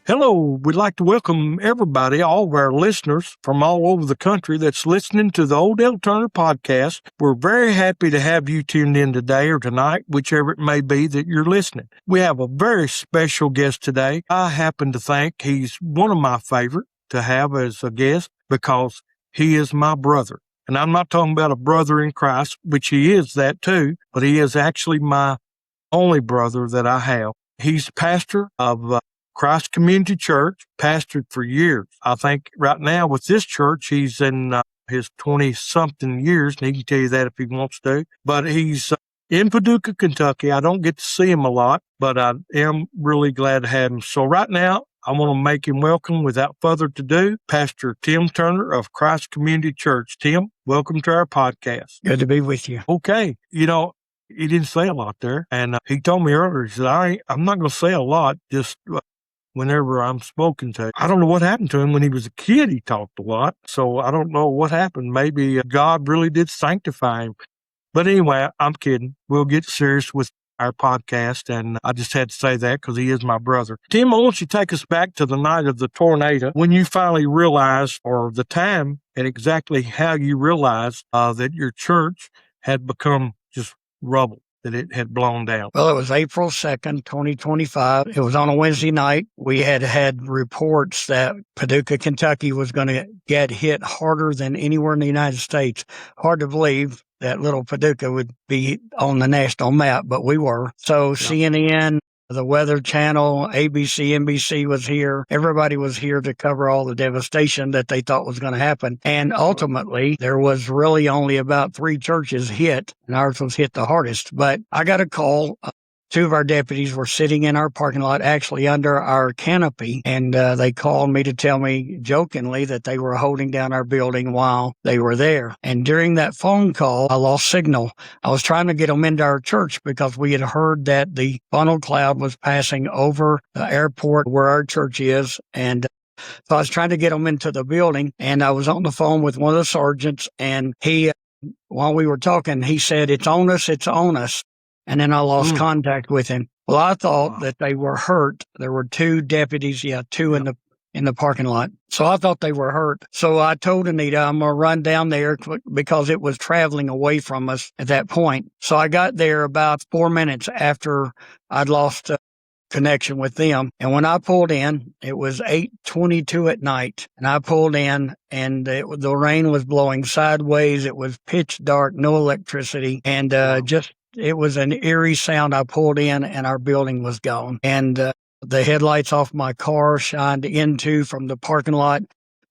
Hello, we'd like to welcome everybody, all of our listeners from all over the country that's listening to the Odell Turner podcast. We're very happy to have you tuned in today or tonight, whichever it may be that you're listening. We have a very special guest today. I happen to think he's one of my favorite to have as a guest because he is my brother. And I'm not talking about a brother in Christ, which he is that too, but he is actually my only brother that I have. He's pastor of Christ Community Church, pastored for years. I think right now with this church, he's in his 20-something years, and he can tell you that if he wants to. But he's in Paducah, Kentucky. I don't get to see him a lot, but I am really glad to have him. So right now, I want to make him welcome without further ado, Pastor Tim Turner of Christ Community Church. Tim, welcome to our podcast. Good to be with you. Okay. He didn't say a lot there. And he told me earlier, he said, I'm not going to say a lot, just whenever I'm spoken to. I don't know what happened to him when he was a kid. He talked a lot. So I don't know what happened. Maybe God really did sanctify him. But anyway, I'm kidding. We'll get serious with our podcast. And I just had to say that because he is my brother. Tim, I want you to take us back to the night of the tornado when you finally realized, or the time and exactly how you realized that your church had become just rubble, that it had blown down. Well, it was April 2nd, 2025. It was on a Wednesday night. We had reports that Paducah, Kentucky was going to get hit harder than anywhere in the United States. Hard to believe that little Paducah would be on the national map, but we were. So CNN, the Weather Channel, ABC, NBC was here. Everybody was here to cover all the devastation that they thought was going to happen. And ultimately, there was really only about 3 churches hit, and ours was hit the hardest. But I got a call. 2 of our deputies were sitting in our parking lot, actually under our canopy, and they called me to tell me jokingly that they were holding down our building while they were there. And during that phone call, I lost signal. I was trying to get them into our church because we had heard that the funnel cloud was passing over the airport where our church is, and so I was trying to get them into the building, and I was on the phone with one of the sergeants, and he, while we were talking, he said, "It's on us, it's on us." And then I lost contact with him. Well, I thought that they were hurt. There were 2 deputies, 2 in the parking lot. So I thought they were hurt. So I told Anita, I'm going to run down there because it was traveling away from us at that point. So I got there about 4 minutes after I'd lost connection with them. And when I pulled in, it was 8:22 at night. And I pulled in, and the rain was blowing sideways. It was pitch dark, no electricity, and it was an eerie sound. I pulled in, and our building was gone. And the headlights off my car shined into from the parking lot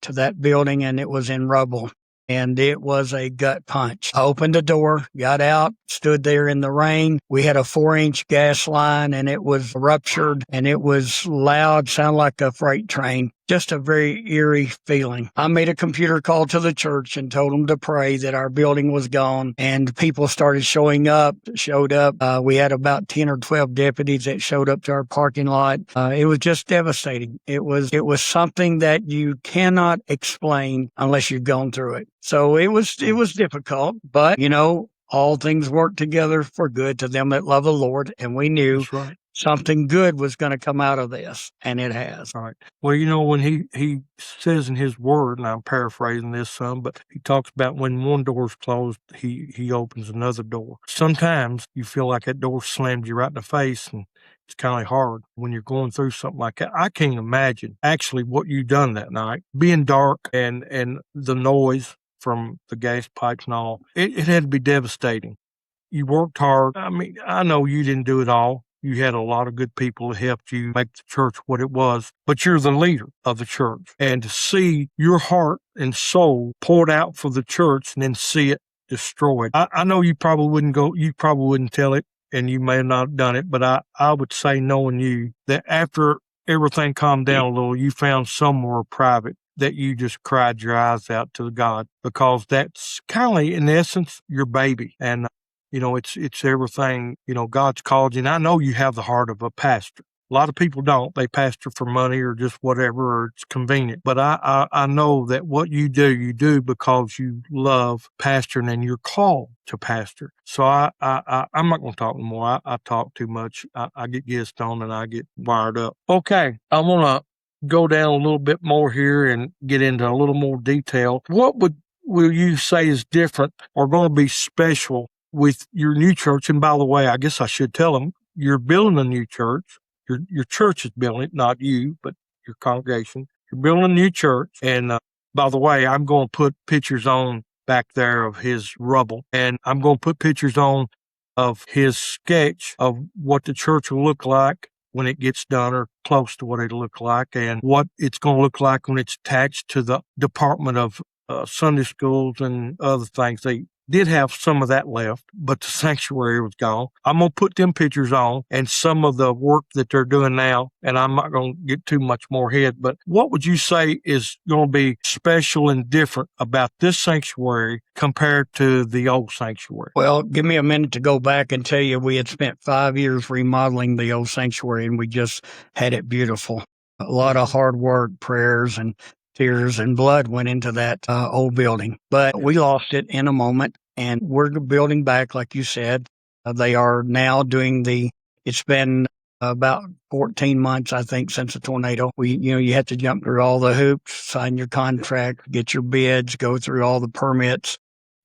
to that building, and it was in rubble. And it was a gut punch. I opened the door, got out, stood there in the rain. We had a 4-inch gas line, and it was ruptured, and it was loud, sounded like a freight train. Just a very eerie feeling. I made a computer call to the church and told them to pray that our building was gone, and people started showed up. We had about 10 or 12 deputies that showed up to our parking lot. It was just devastating. It was something that you cannot explain unless you've gone through it. So it was difficult, but all things work together for good to them that love the Lord, and we knew something good was going to come out of this, and it has. All right. Well, when he says in his word, and I'm paraphrasing this some, but he talks about when one door's closed, he opens another door. Sometimes you feel like that door slammed you right in the face, and it's kind of hard when you're going through something like that. I can't imagine actually what you done that night, being dark and the noise from the gas pipes and all. It had to be devastating. You worked hard. I mean, I know you didn't do it all. You had a lot of good people that helped you make the church what it was, but you're the leader of the church. And to see your heart and soul poured out for the church and then see it destroyed. I know you probably wouldn't tell it, and you may have not done it, but I would say, knowing you, that after everything calmed down a little, you found somewhere private that you just cried your eyes out to God, because that's kind of, in essence, your baby. And it's everything, God's called you. And I know you have the heart of a pastor. A lot of people don't. They pastor for money or just whatever, or it's convenient. But I know that what you do because you love pastoring and you're called to pastor. So I'm not going to talk anymore. I talk too much. I get on and I get wired up. Okay. I want to go down a little bit more here and get into a little more detail, what will you say is different or going to be special with your new church? And by the way, I guess I should tell them you're building a new church. Your church is building it, not you, but your congregation. You're building a new church. And by the way, I'm going to put pictures on back there of his rubble, and I'm going to put pictures on of his sketch of what the church will look like when it gets done, or close to what it'll look like, and what it's going to look like when it's attached to the Department of Sunday schools and other things. They did have some of that left, but the sanctuary was gone. I'm going to put them pictures on and some of the work that they're doing now, and I'm not going to get too much more ahead, but what would you say is going to be special and different about this sanctuary compared to the old sanctuary? Well, give me a minute to go back and tell you we had spent 5 years remodeling the old sanctuary, and we just had it beautiful. A lot of hard work, prayers, and tears and blood went into that old building, but we lost it in a moment, and we're building back, like you said. They are now doing it's been about 14 months, I think, since the tornado. You have to jump through all the hoops, sign your contract, get your bids, go through all the permits.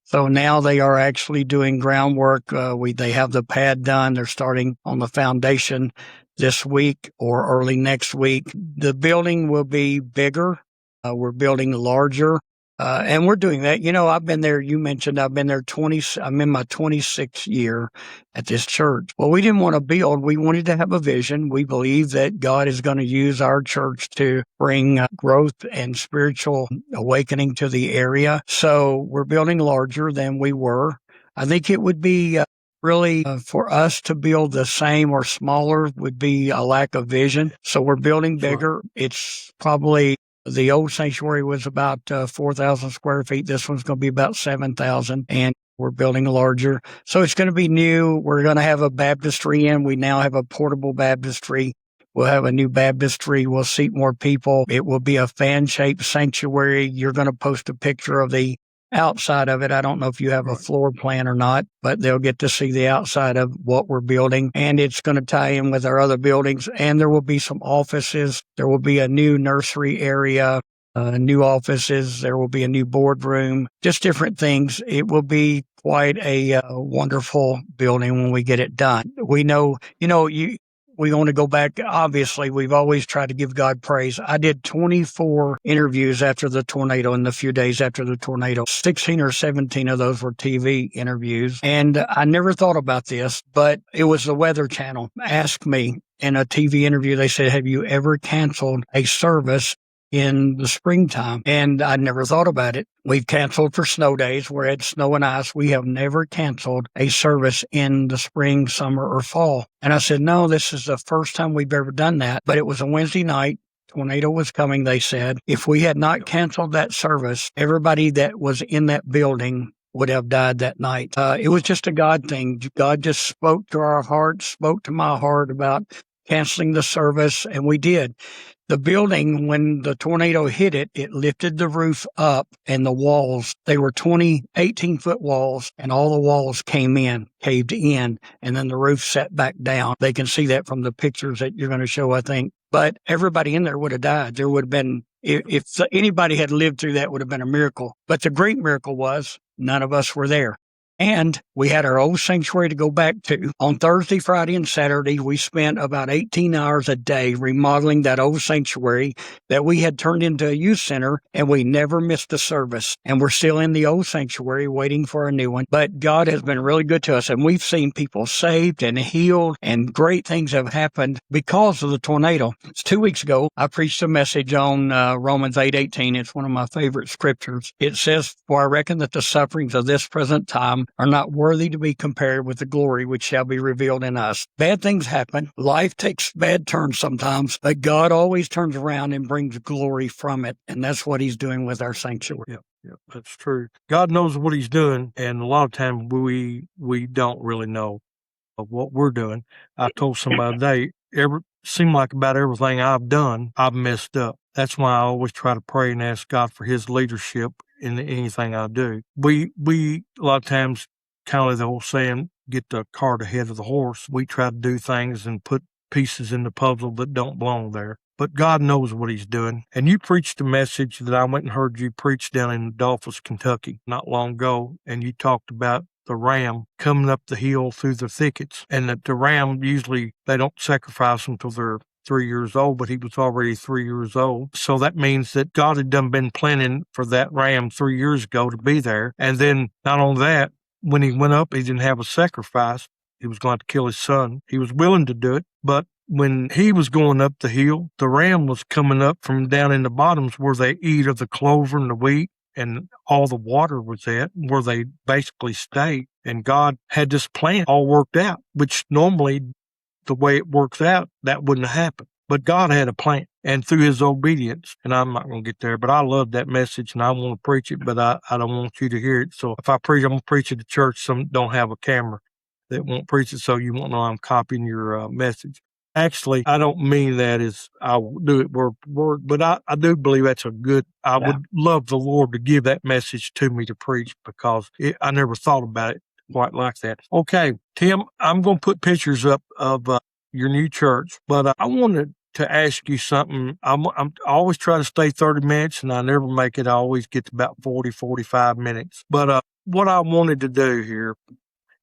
So now they are actually doing groundwork. They have the pad done. They're starting on the foundation this week or early next week. The building will be bigger. We're building larger, and we're doing that. I've been there. You mentioned I've been there I'm in my 26th year at this church. Well, we didn't want to build. We wanted to have a vision. We believe that God is going to use our church to bring growth and spiritual awakening to the area. So we're building larger than we were. I think it would be really, for us to build the same or smaller would be a lack of vision. So we're building bigger. It's probably, the old sanctuary was about 4,000 square feet. This one's going to be about 7,000, and we're building larger. So it's going to be new. We're going to have a baptistry in. We now have a portable baptistry. We'll have a new baptistry. We'll seat more people. It will be a fan-shaped sanctuary. You're going to post a picture of the outside of it. I don't know if you have a floor plan or not, but they'll get to see the outside of what we're building, and it's going to tie in with our other buildings. And there will be some offices. There will be a new nursery area, new offices. There will be a new boardroom, just different things. It will be quite a wonderful building when we get it done. We know, we want to go back. Obviously, we've always tried to give God praise. I did 24 interviews after the tornado in the few days after the tornado. 16 or 17 of those were TV interviews. And I never thought about this, but it was the Weather Channel asked me in a TV interview. They said, have you ever canceled a service in the springtime? And I never thought about it. We've canceled for snow days where it's snow and ice. We have never canceled a service in the spring, summer, or fall. And I said, no, this is the first time we've ever done that. But it was a Wednesday night. Tornado was coming, they said. If we had not canceled that service, everybody that was in that building would have died that night. It was just a God thing. God just spoke to our hearts, spoke to my heart about canceling the service, and we did. The building, when the tornado hit it, it lifted the roof up, and the walls, they were 18-foot walls, and all the walls caved in, and then the roof set back down. They can see that from the pictures that you're going to show, I think. But everybody in there would have died. There would have been, if anybody had lived through that, would have been a miracle. But the great miracle was none of us were there. And we had our old sanctuary to go back to. On Thursday, Friday, and Saturday, we spent about 18 hours a day remodeling that old sanctuary that we had turned into a youth center, and we never missed a service. And we're still in the old sanctuary waiting for a new one. But God has been really good to us, and we've seen people saved and healed, and great things have happened because of the tornado. 2 weeks ago, I preached a message on Romans 8:18. It's one of my favorite scriptures. It says, for I reckon that the sufferings of this present time are not worthy to be compared with the glory which shall be revealed in us. Bad things happen. Life takes bad turns sometimes, but God always turns around and brings glory from it. And that's what he's doing with our sanctuary. Yeah, that's true. God knows what he's doing, and a lot of times we don't really know of what we're doing. I told somebody today, seemed like about everything I've done, I've messed up. That's why I always try to pray and ask God for his leadership in anything I do. We a lot of times, kind of like the old saying, get the cart ahead of the horse. We try to do things and put pieces in the puzzle that don't belong there. but God knows what he's doing. And you preached a message that I went and heard you preach down in Adolphus, Kentucky not long ago. And you talked about the ram coming up the hill through the thickets, and that the ram, usually they don't sacrifice them until they're 3 years old, but he was already 3 years old. So that means that God had done been planning for that ram 3 years ago to be there. And then not only that, when he went up, he didn't have a sacrifice. He was going to kill his son. He was willing to do it, but when he was going up the hill, the ram was coming up from down in the bottoms where they eat of the clover and the wheat and all the water was at, where they basically stayed. And God had this plan all worked out, which normally the way it works out, that wouldn't have happened. But God had a plan, and through his obedience, and I'm not going to get there, but I love that message and I want to preach it, but I don't want you to hear it. So if I preach, I'm going to preach at the church. Some don't have a camera that won't preach it, so you won't know I'm copying your message. Actually, I don't mean that as I will do it word for word, but I do believe that's a good, I would love the Lord to give that message to me to preach, because I never thought about it quite like that. Okay, Tim, I'm going to put pictures up of your new church, but I wanted to ask you something. I always try to stay 30 minutes, and I never make it. I always get to about 40, 45 minutes. But what I wanted to do here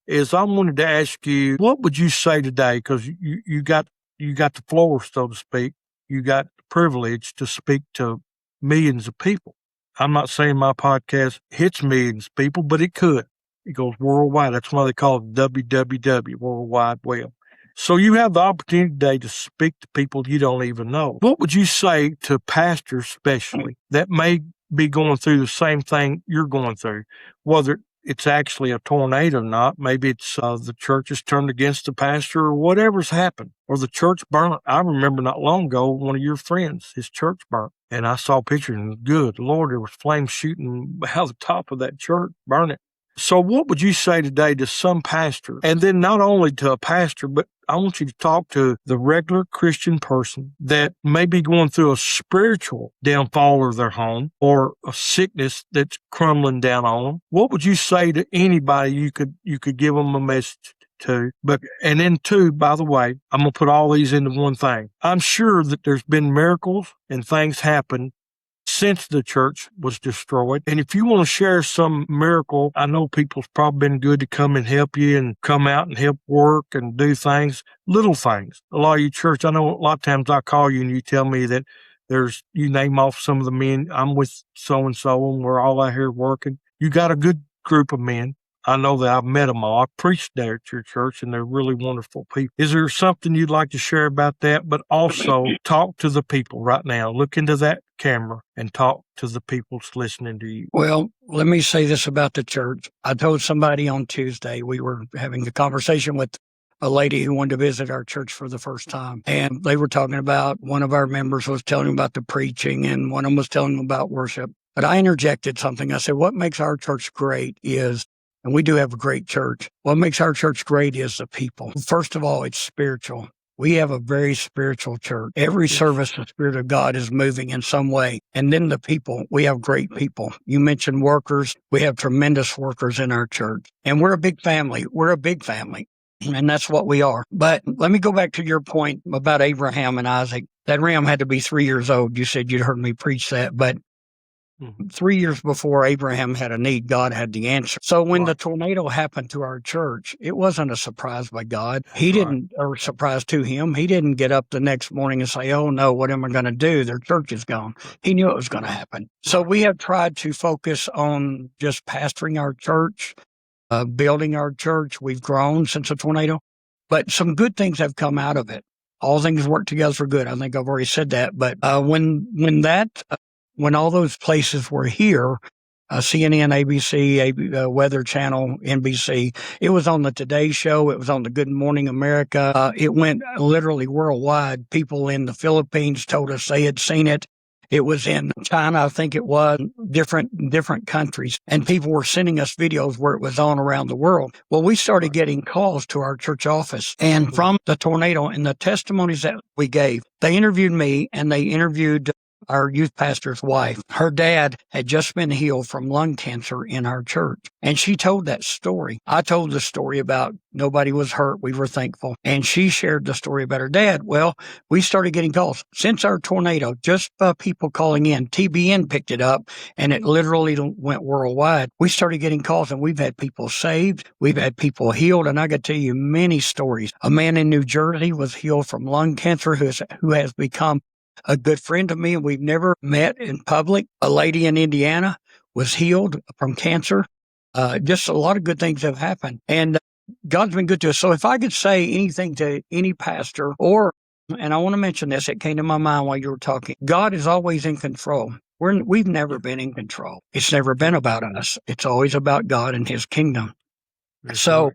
is I wanted to ask you, what would you say today? Because you got the floor, so to speak. You got the privilege to speak to millions of people. I'm not saying my podcast hits millions of people, but it could. It goes worldwide. That's why they call it WWW, World Wide Web. So you have the opportunity today to speak to people you don't even know. What would you say to pastors, especially, that may be going through the same thing you're going through, whether it's actually a tornado or not? Maybe it's the church is turned against the pastor, or whatever's happened, or the church burnt. I remember not long ago, one of your friends, his church burnt, and I saw pictures, and good Lord, there was flames shooting out the top of that church, burning. So what would you say today to some pastor? And then not only to a pastor, but I want you to talk to the regular Christian person that may be going through a spiritual downfall of their home, or a sickness that's crumbling down on them. What would you say to anybody you could give them a message to? But, and then two, by the way, I'm going to put all these into one thing. I'm sure that there's been miracles and things happen since the church was destroyed. And if you want to share some miracle, I know people's probably been good to come and help you and come out and help work and do things, little things. A lot of you church, I know a lot of times I call you and you tell me that you name off some of the men, I'm with so-and-so and we're all out here working. You got a good group of men. I know that I've met them all. I preached there at your church, and they're really wonderful people. Is there something you'd like to share about that? But also talk to the people right now. Look into that camera and talk to the people that's listening to you. Well, let me say this about the church. I told somebody on Tuesday, we were having a conversation with a lady who wanted to visit our church for the first time. And they were talking about, one of our members was telling them about the preaching, and one of them was telling them about worship. But I interjected something. I said, what makes our church great is, and we do have a great church, what makes our church great is the people. First of all, it's spiritual. We have a very spiritual church. Every service, the Spirit of God is moving in some way. And then the people, we have great people. You mentioned workers. We have tremendous workers in our church. And we're a big family. We're a big family. And that's what we are. But let me go back to your point about Abraham and Isaac. That ram had to be 3 years old. You said you'd heard me preach that. But 3 years before Abraham had a need, God had the answer. So when the tornado happened to our church, it wasn't a surprise by God. He didn't, or a surprise to him. He didn't get up the next morning and say, oh no, what am I going to do? Their church is gone. He knew it was going to happen. So we have tried to focus on just pastoring our church, building our church. We've grown since the tornado, but some good things have come out of it. All things work together for good. I think I've already said that. But when all those places were here, CNN, ABC, Weather Channel, NBC, it was on the Today Show. It was on the Good Morning America. It went literally worldwide. People in the Philippines told us they had seen it. It was in China, I think it was, different countries. And people were sending us videos where it was on around the world. Well, we started getting calls to our church office. And from the tornado and the testimonies that we gave, they interviewed me and they interviewed our youth pastor's wife. Her dad had just been healed from lung cancer in our church. And she told that story. I told the story about nobody was hurt. We were thankful. And she shared the story about her dad. Well, we started getting calls since our tornado, just people calling in. TBN picked it up and it literally went worldwide. We started getting calls and we've had people saved. We've had people healed. And I could tell you many stories. A man in New Jersey was healed from lung cancer who has become a good friend of me, and we've never met in public. A lady in Indiana was healed from cancer. Just a lot of good things have happened. And God's been good to us. So if I could say anything to any pastor and I want to mention this, it came to my mind while you were talking. God is always in control. We've never been in control. It's never been about us. It's always about God and his kingdom. That's So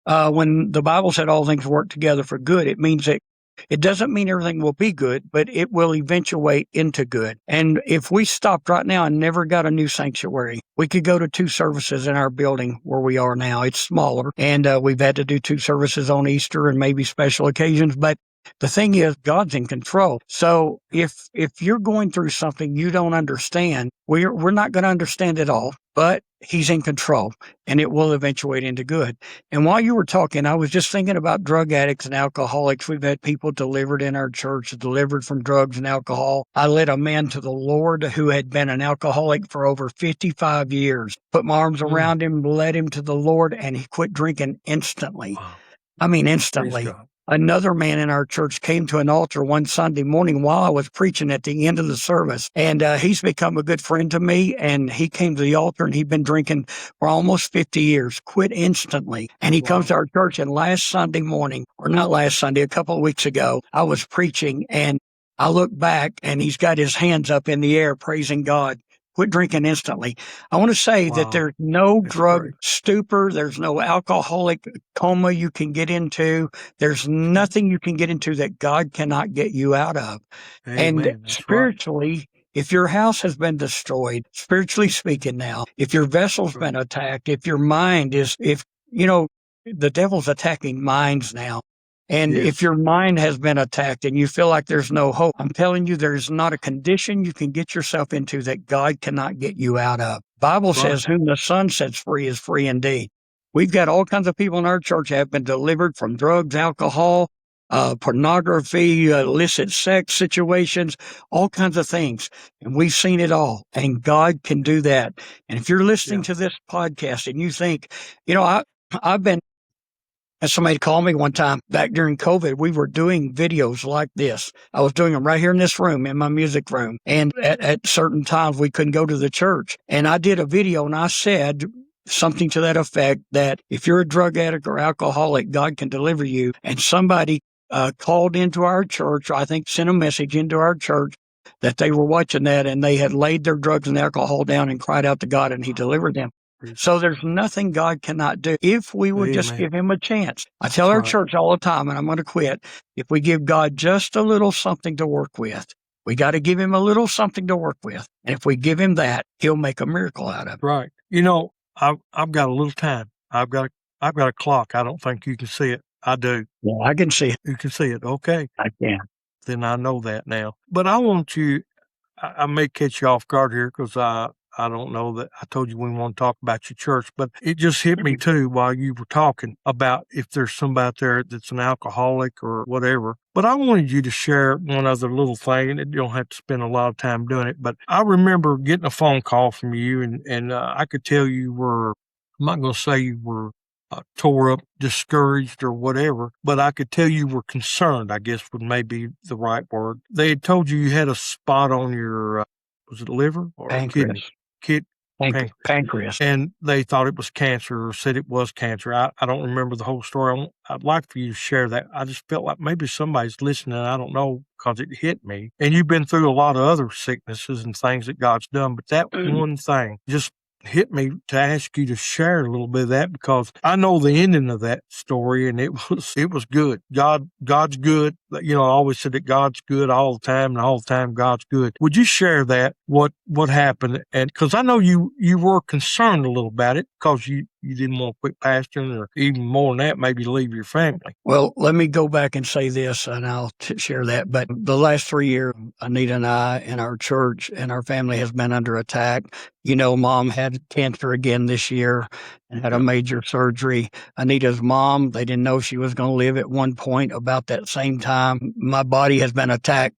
right. when the Bible said all things work together for good, it means that it doesn't mean everything will be good, but it will eventuate into good. And if we stopped right now and never got a new sanctuary, we could go to 2 services in our building where we are now. It's smaller, and we've had to do 2 services on Easter and maybe special occasions. But the thing is, God's in control. So if you're going through something you don't understand, we're not going to understand it all, but he's in control, and it will eventuate into good. And while you were talking, I was just thinking about drug addicts and alcoholics. We've had people delivered in our church, delivered from drugs and alcohol. I led a man to the Lord who had been an alcoholic for over 55 years, put my arms around him, led him to the Lord, and he quit drinking instantly. Wow. I mean, Praise instantly. God. Another man in our church came to an altar one Sunday morning while I was preaching at the end of the service, and he's become a good friend to me, and he came to the altar, and he'd been drinking for almost 50 years, quit instantly. And he comes to our church, and last Sunday morning, or not last Sunday, a couple of weeks ago, I was preaching, and I look back, and he's got his hands up in the air praising God. Quit drinking instantly. I want to say that Wow. there's no That's drug great. stupor. There's no alcoholic coma you can get into. There's nothing you can get into that God cannot get you out of. And Amen. That's right. spiritually, if your house has been destroyed, spiritually speaking now, if your vessel's Right. been attacked, if your mind is, the devil's attacking minds now. And if Yes. your mind has been attacked and you feel like there's no hope, I'm telling you, there's not a condition you can get yourself into that God cannot get you out of. Bible That's right. says, whom the Son sets free is free indeed. We've got all kinds of people in our church that have been delivered from drugs, alcohol, pornography, illicit sex situations, all kinds of things. And we've seen it all. And God can do that. And if you're listening Yeah. to this podcast and you think, I've been, and somebody called me one time back during COVID. We were doing videos like this. I was doing them right here in this room, in my music room. And at certain times, we couldn't go to the church. And I did a video and I said something to that effect that if you're a drug addict or alcoholic, God can deliver you. And somebody called into our church, or I think sent a message into our church that they were watching that and they had laid their drugs and alcohol down and cried out to God and he delivered them. So there's nothing God cannot do if we would just Amen. give him a chance. I tell That's our right. church all the time, and I'm going to quit, if we give God just a little something to work with, we got to give him a little something to work with. And if we give him that, he'll make a miracle out of it. Right. I've got a little time. I've got a clock. I don't think you can see it. I do. Well, I can see it. You can see it. Okay. I can. Then I know that now. But I want you, I may catch you off guard here because I don't know that I told you we want to talk about your church, but it just hit me too while you were talking about if there's somebody out there that's an alcoholic or whatever. But I wanted you to share one other little thing, and you don't have to spend a lot of time doing it. But I remember getting a phone call from you, and I could tell you were, I'm not going to say you were tore up, discouraged, or whatever, but I could tell you were concerned, I guess would maybe the right word. They had told you had a spot on your, was it liver or kidney? Pancreas. And they thought it was cancer or said it was cancer. I don't remember the whole story. I'd like for you to share that. I just felt like maybe somebody's listening. I don't know because it hit me. And you've been through a lot of other sicknesses and things that God's done, but that one thing just hit me to ask you to share a little bit of that because I know the ending of that story and it was good. God's good. I always said that God's good all the time and all the time God's good. Would you share that, what happened? And because I know you were concerned a little about it because you didn't want to quit pastoring, or even more than that, maybe leave your family? Well, let me go back and say this, and I'll share that. But the last 3 years, Anita and I and our church and our family has been under attack. You know, Mom had cancer again this year and had a major surgery. Anita's mom, they didn't know she was going to live at one point about that same time. My body has been attacked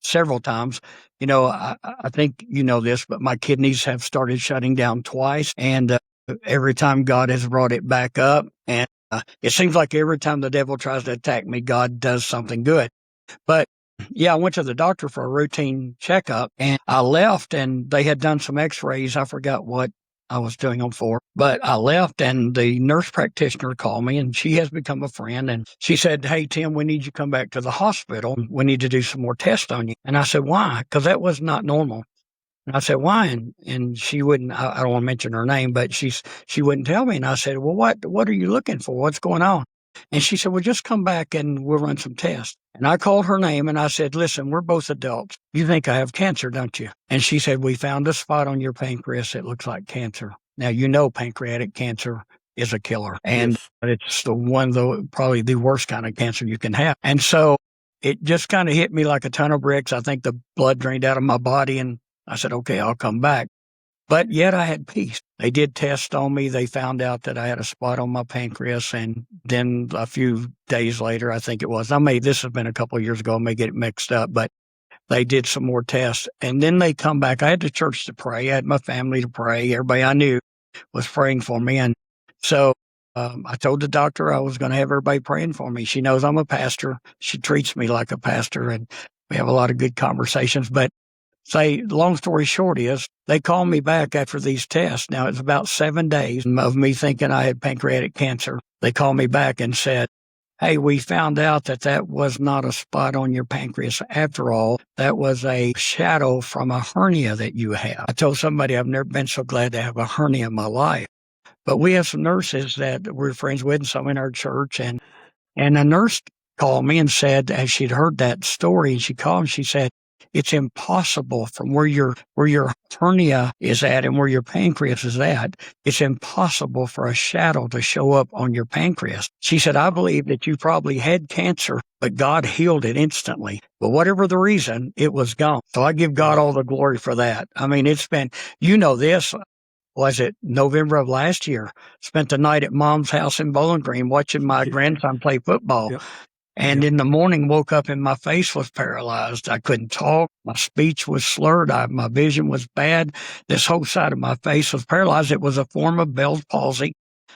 several times. You know, I think you know this, but my kidneys have started shutting down twice. And every time God has brought it back up. And it seems like every time the devil tries to attack me, God does something good. But yeah, I went to the doctor for a routine checkup, and I left, and they had done some x-rays. I forgot what I was doing them for, but I left, and the nurse practitioner called me, and she has become a friend. And she said, "Hey, Tim, we need you to come back to the hospital. We need to do some more tests on you." And I said, "Why?" Because that was not normal. And I said, "Why?" And she wouldn't, I don't want to mention her name, but she wouldn't tell me. And I said, "Well, what are you looking for? What's going on?" And she said, "Well, just come back and we'll run some tests." And I called her name and I said, "Listen, we're both adults. You think I have cancer, don't you?" And she said, "We found a spot on your pancreas that looks like cancer." Now, you know, pancreatic cancer is a killer, and Yes. it's the one, though, probably the worst kind of cancer you can have. And so it just kind of hit me like a ton of bricks. I think the blood drained out of my body, and I said, "Okay, I'll come back." But yet I had peace. They did tests on me. They found out that I had a spot on my pancreas. And then a few days later, I think it was, this has been a couple of years ago. I may get it mixed up, but they did some more tests. And then they come back. I had the church to pray. I had my family to pray. Everybody I knew was praying for me. And so I told the doctor I was going to have everybody praying for me. She knows I'm a pastor. She treats me like a pastor, and we have a lot of good conversations. But long story short is they called me back after these tests. Now, it's about 7 days of me thinking I had pancreatic cancer. They called me back and said, "Hey, we found out that was not a spot on your pancreas after all. That was a shadow from a hernia that you have." I told somebody I've never been so glad to have a hernia in my life. But we have some nurses that we're friends with, and some in our church. And a nurse called me and said, as she'd heard that story, and she called and she said, "It's impossible from where your hernia is at and where your pancreas is at. It's impossible for a shadow to show up on your pancreas." She said, "I believe that you probably had cancer, but God healed it instantly. But whatever the reason, it was gone." So I give God all the glory for that. I mean, it's been, you know, this was it November of last year, spent the night at Mom's house in Bowling Green watching my grandson play football. Yep. And Yep. in the morning, woke up and my face was paralyzed. I couldn't talk. My speech was slurred. My vision was bad. This whole side of my face was paralyzed. It was a form of Bell's palsy.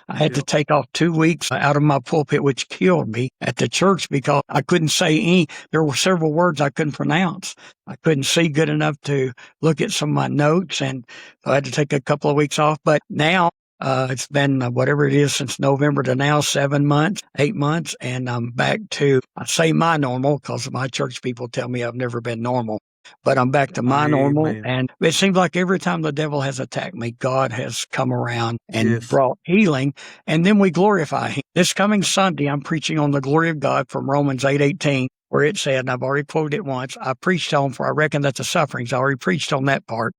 I had to Yep. take off 2 weeks out of my pulpit, which killed me at the church because I couldn't say there were several words I couldn't pronounce. I couldn't see good enough to look at some of my notes, and so I had to take a couple of weeks off. But now, it's been whatever it is since November to now, 7 months, 8 months, and I'm back to, I say my normal because my church people tell me I've never been normal, but I'm back to my normal. Amen. And it seems like every time the devil has attacked me, God has come around and Yes. brought healing, and then we glorify him. This coming Sunday, I'm preaching on the glory of God from Romans 8:18, where it said, and I've already quoted it once, "I preached on, for I reckon that the sufferings," I already preached on that part.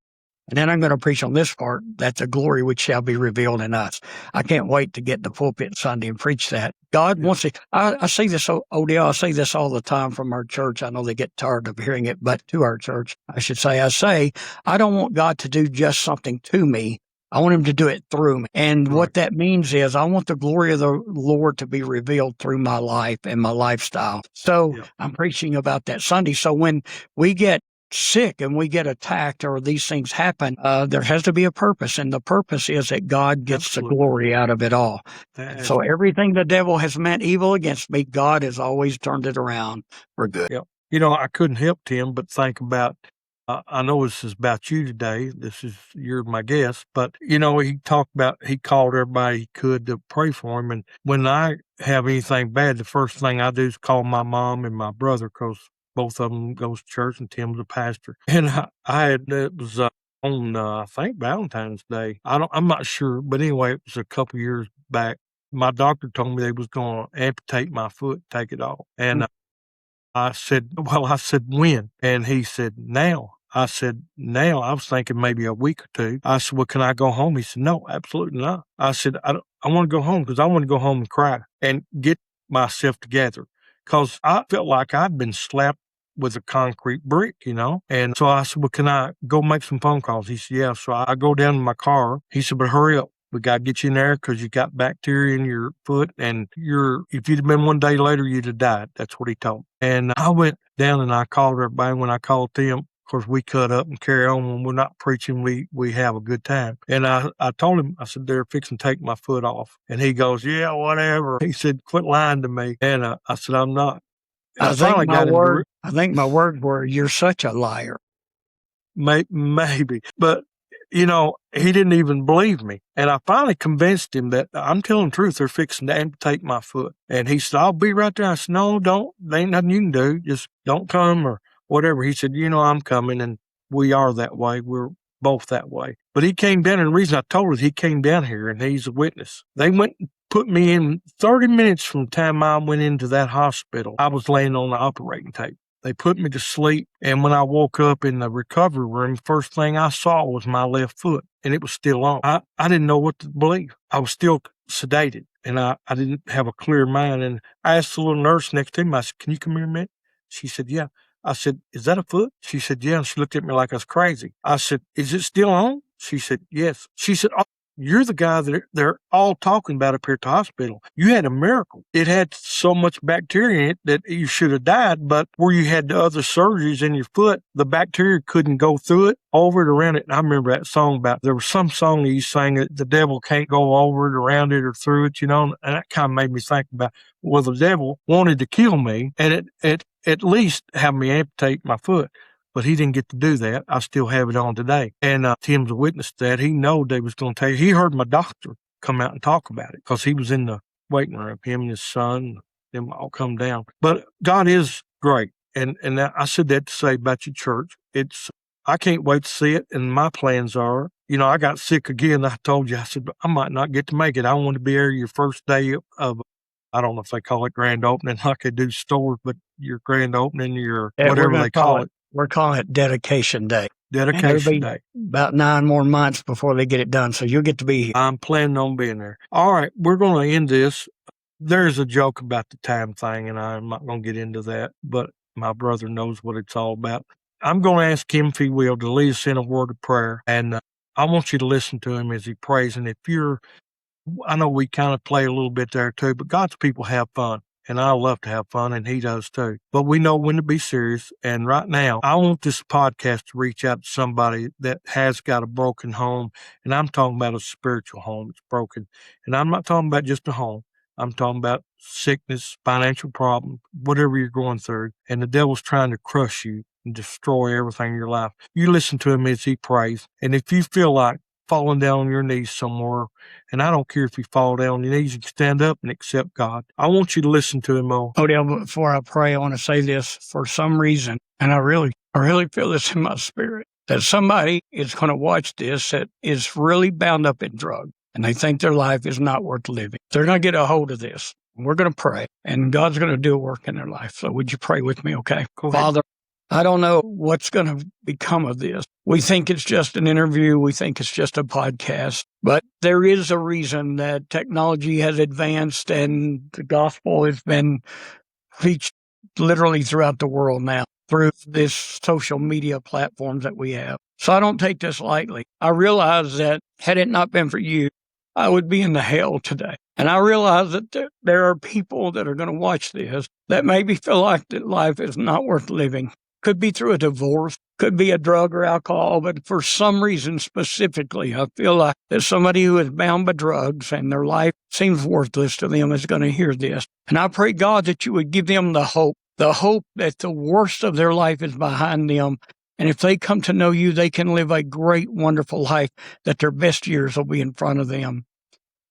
And then I'm going to preach on this part, that the glory which shall be revealed in us. I can't wait to get in the pulpit Sunday and preach that. God wants to, I say this, Odell, I say this all the time from our church. I know they get tired of hearing it, but to our church, I should say, I don't want God to do just something to me. I want him to do it through me. And Right. what that means is I want the glory of the Lord to be revealed through my life and my lifestyle. So Yep. I'm preaching about that Sunday. So when we get sick and we get attacked or these things happen, there has to be a purpose. And the purpose is that God gets Absolutely. the glory out of it all. That And is- so everything the devil has meant evil against me, God has always turned it around for good. Yep. You know, I couldn't help, Tim, but think about, I know this is about you today. You're my guest, but you know, he called everybody he could to pray for him. And when I have anything bad, the first thing I do is call my mom and my brother, because both of them goes to church and Tim's a pastor. And it was on, I think Valentine's Day. I'm not sure, but anyway, it was a couple years back. My doctor told me they was going to amputate my foot, take it off. And I said, "When?" And he said, "Now." I said, "Now?" I was thinking maybe a week or two. I said, "Well, can I go home?" He said, "No, absolutely not." I said, I want to go home because I want to go home and cry and get myself together because I felt like I'd been slapped with a concrete brick, you know? And so I said, well, can I go make some phone calls? He said, yeah. So I go down to my car. He said, but hurry up. We got to get you in there because you got bacteria in your foot. And if you'd have been 1 day later, you'd have died. That's what he told me. And I went down and I called everybody. When I called them, of course, we cut up and carry on. When we're not preaching, we have a good time. And I told him, I said, they're fixing to take my foot off. And he goes, yeah, whatever. He said, quit lying to me. And I said, I'm not. And I think my words were, you're such a liar. Maybe. But, you know, he didn't even believe me. And I finally convinced him that I'm telling the truth. They're fixing to amputate my foot. And he said, I'll be right there. I said, no, don't. There ain't nothing you can do. Just don't come or whatever. He said, you know, I'm coming. And we are that way. We're both that way. But he came down. And the reason I told her, he came down here and he's a witness. They went and put me in 30 minutes from the time I went into that hospital. I was laying on the operating table. They put me to sleep, and when I woke up in the recovery room, first thing I saw was my left foot, and it was still on. I didn't know what to believe. I was still sedated, and I didn't have a clear mind. And I asked the little nurse next to me, I said, can you come here a minute? She said, yeah. I said, is that a foot? She said, yeah. And she looked at me like I was crazy. I said, is it still on? She said, yes. She said, oh, you're the guy that they're all talking about up here at the hospital. You had a miracle. It had so much bacteria in it that you should have died, but where you had the other surgeries in your foot, the bacteria couldn't go through it, over it, around it. And I remember that song about, there was some song that you sang that the devil can't go over it, around it, or through it, you know, and that kind of made me think about, well, the devil wanted to kill me and it at least have me amputate my foot. But he didn't get to do that. I still have it on today. And Tim's a witness to that. He knowed they was going to take it. He heard my doctor come out and talk about it because he was in the waiting room, him and his son, them all come down. But God is great. And I said that to say about your church. I can't wait to see it. And my plans are, you know, I got sick again. I told you, I said, I might not get to make it. I want to be there your first day of, I don't know if they call it grand opening like they do stores, but your grand opening, your whatever they call it. We're calling it Dedication Day. Dedication Day. About 9 more months before they get it done, so you'll get to be here. I'm planning on being there. All right, we're going to end this. There's a joke about the time thing, and I'm not going to get into that, but my brother knows what it's all about. I'm going to ask him if he will to lead us in a word of prayer, and I want you to listen to him as he prays. And I know we kind of play a little bit there too, but God's people have fun. And I love to have fun, and he does too. But we know when to be serious. And right now, I want this podcast to reach out to somebody that has got a broken home. And I'm talking about a spiritual home that's broken. And I'm not talking about just a home. I'm talking about sickness, financial problem, whatever you're going through. And the devil's trying to crush you and destroy everything in your life. You listen to him as he prays. And if you feel like falling down on your knees somewhere, and I don't care if you fall down on your knees, you can stand up and accept God. I want you to listen to him all. Odell, before I pray, I want to say this. For some reason, and I really feel this in my spirit, that somebody is going to watch this that is really bound up in drugs, and they think their life is not worth living. They're going to get a hold of this. We're going to pray, and God's going to do a work in their life. So would you pray with me, okay? Father, I don't know what's going to become of this. We think it's just an interview. We think it's just a podcast. But there is a reason that technology has advanced and the gospel has been preached literally throughout the world now through this social media platforms that we have. So I don't take this lightly. I realize that had it not been for you, I would be in the hell today. And I realize that there are people that are going to watch this that maybe feel like that life is not worth living. Could be through a divorce, could be a drug or alcohol, but for some reason specifically, I feel like that somebody who is bound by drugs and their life seems worthless to them is going to hear this. And I pray, God, that you would give them the hope that the worst of their life is behind them. And if they come to know you, they can live a great, wonderful life, that their best years will be in front of them.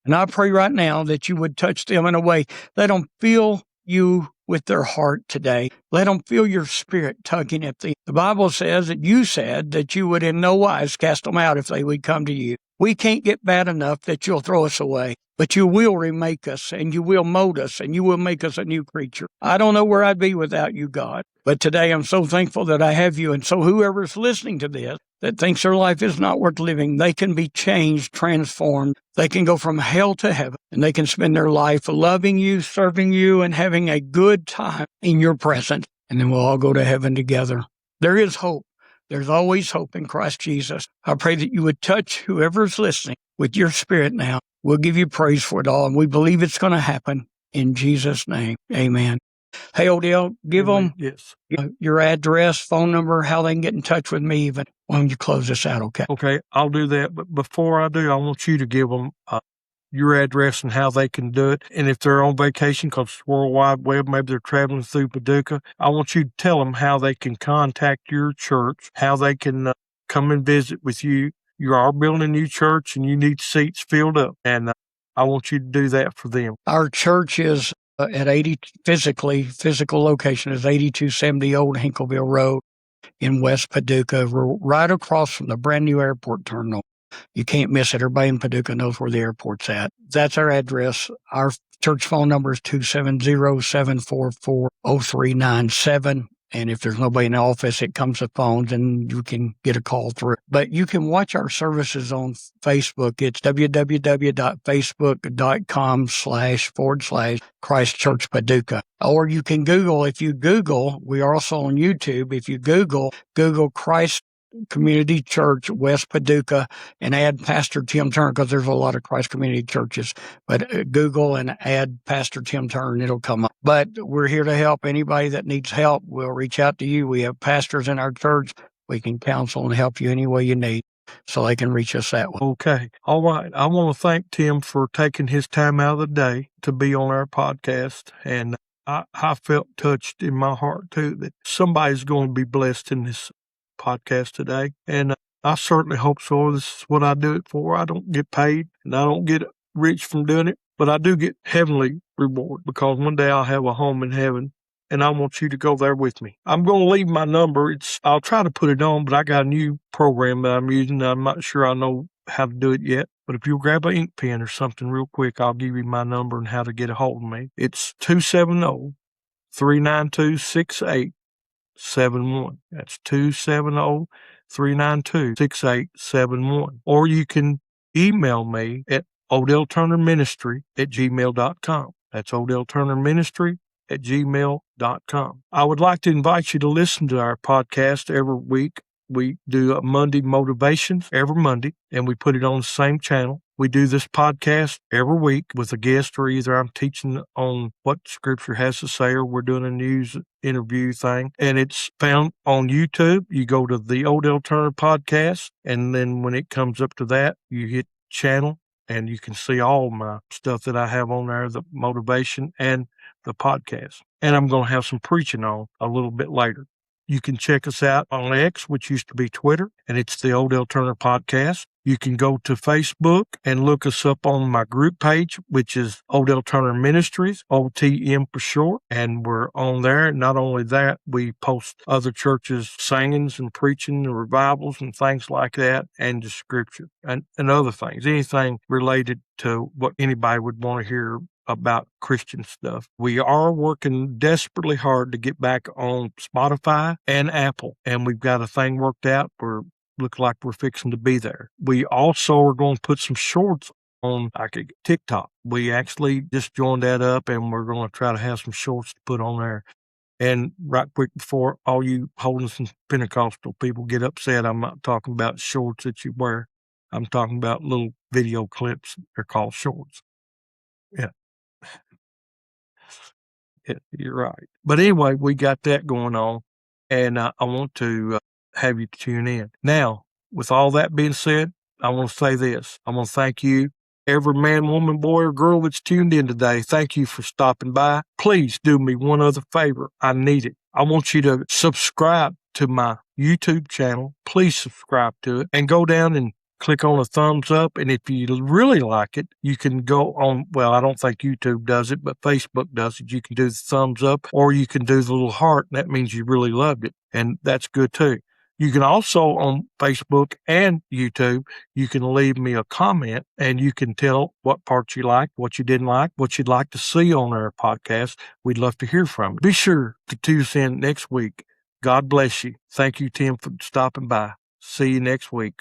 And I pray right now that you would touch them in a way, let them feel you with their heart today. Let them feel your spirit tugging at them. The Bible says that you said that you would in no wise cast them out if they would come to you. We can't get bad enough that you'll throw us away, but you will remake us and you will mold us and you will make us a new creature. I don't know where I'd be without you, God. But today I'm so thankful that I have you. And so whoever's listening to this that thinks their life is not worth living, they can be changed, transformed. They can go from hell to heaven, and they can spend their life loving you, serving you, and having a good time in your presence. And then we'll all go to heaven together. There is hope. There's always hope in Christ Jesus. I pray that you would touch whoever's listening with your spirit now. We'll give you praise for it all, and we believe it's going to happen in Jesus' name. Amen. Hey, Odell, give Amen. them Yes. your address, phone number, how they can get in touch with me even when you close this out, okay? Okay, I'll do that. But before I do, I want you to give them your address and how they can do it. And if they're on vacation, because it's World Wide Web, maybe they're traveling through Paducah, I want you to tell them how they can contact your church, how they can come and visit with you. You are building a new church and you need seats filled up. And I want you to do that for them. Our church is at physical location is 8270 Old Hinkleville Road in West Paducah. We're right across from the brand new airport terminal. You can't miss it. Everybody in Paducah knows where the airport's at. That's our address. Our church phone number is 270-744-0397. And if there's nobody in the office, it comes to phones and you can get a call through. But you can watch our services on Facebook. It's www.facebook.com//Christ Church Paducah. Or you can Google, if you Google, we are also on YouTube. If you Google Christ Community Church, West Paducah, and add Pastor Tim Turner, because there's a lot of Christ Community churches. But Google and add Pastor Tim Turner, and it'll come up. But we're here to help anybody that needs help. We'll reach out to you. We have pastors in our church. We can counsel and help you any way you need, so they can reach us that way. Okay. All right. I want to thank Tim for taking his time out of the day to be on our podcast. And I felt touched in my heart, too, that somebody's going to be blessed in this podcast today, and I certainly hope so. This is what I do it for. I don't get paid and I don't get rich from doing it, but I do get heavenly reward, because one day I'll have a home in heaven, and I want you to go there with me. I'm going to leave my number. I'll try to put it on, but I got a new program that I'm using. I'm not sure I know how to do it yet, but if you'll grab an ink pen or something real quick, I'll give you my number and how to get a hold of me. It's 270-392-6871. That's 270-392-6871. Or you can email me at odellturnerministry@gmail.com. That's odellturnerministry@gmail.com. I would like to invite you to listen to our podcast every week. We do a Monday motivations every Monday, and we put it on the same channel. We do this podcast every week with a guest, or either I'm teaching on what Scripture has to say, or we're doing a news interview thing. And it's found on YouTube. You go to the Odell Turner Podcast, and then when it comes up to that, you hit channel, and you can see all my stuff that I have on there, the motivation and the podcast. And I'm going to have some preaching on a little bit later. You can check us out on X, which used to be Twitter, and it's the Odell Turner Podcast. You can go to Facebook and look us up on my group page, which is Odell Turner Ministries, OTM for short, and we're on there. Not only that, we post other churches' singings and preaching and revivals and things like that, and the Scripture and other things, anything related to what anybody would want to hear about Christian stuff. We are working desperately hard to get back on Spotify and Apple, and we've got a thing worked out. Look like we're fixing to be there. We also are going to put some shorts on TikTok. We actually just joined that up, and we're going to try to have some shorts to put on there. And right quick, before all you Holiness and Pentecostal people get upset, I'm not talking about shorts that you wear. I'm talking about little video clips. They're called shorts. Yeah. Yeah, you're right. But anyway, we got that going on, and I want to have you tune in. Now, with all that being said, I want to say this. I want to thank you, every man, woman, boy, or girl that's tuned in today. Thank you for stopping by. Please do me one other favor. I need it. I want you to subscribe to my YouTube channel. Please subscribe to it and go down and click on a thumbs up. And if you really like it, you can go on, well, I don't think YouTube does it, but Facebook does it. You can do the thumbs up, or you can do the little heart, and that means you really loved it. And that's good too. You can also on Facebook and YouTube, you can leave me a comment and you can tell what parts you liked, what you didn't like, what you'd like to see on our podcast. We'd love to hear from you. Be sure to tune us in next week. God bless you. Thank you, Tim, for stopping by. See you next week.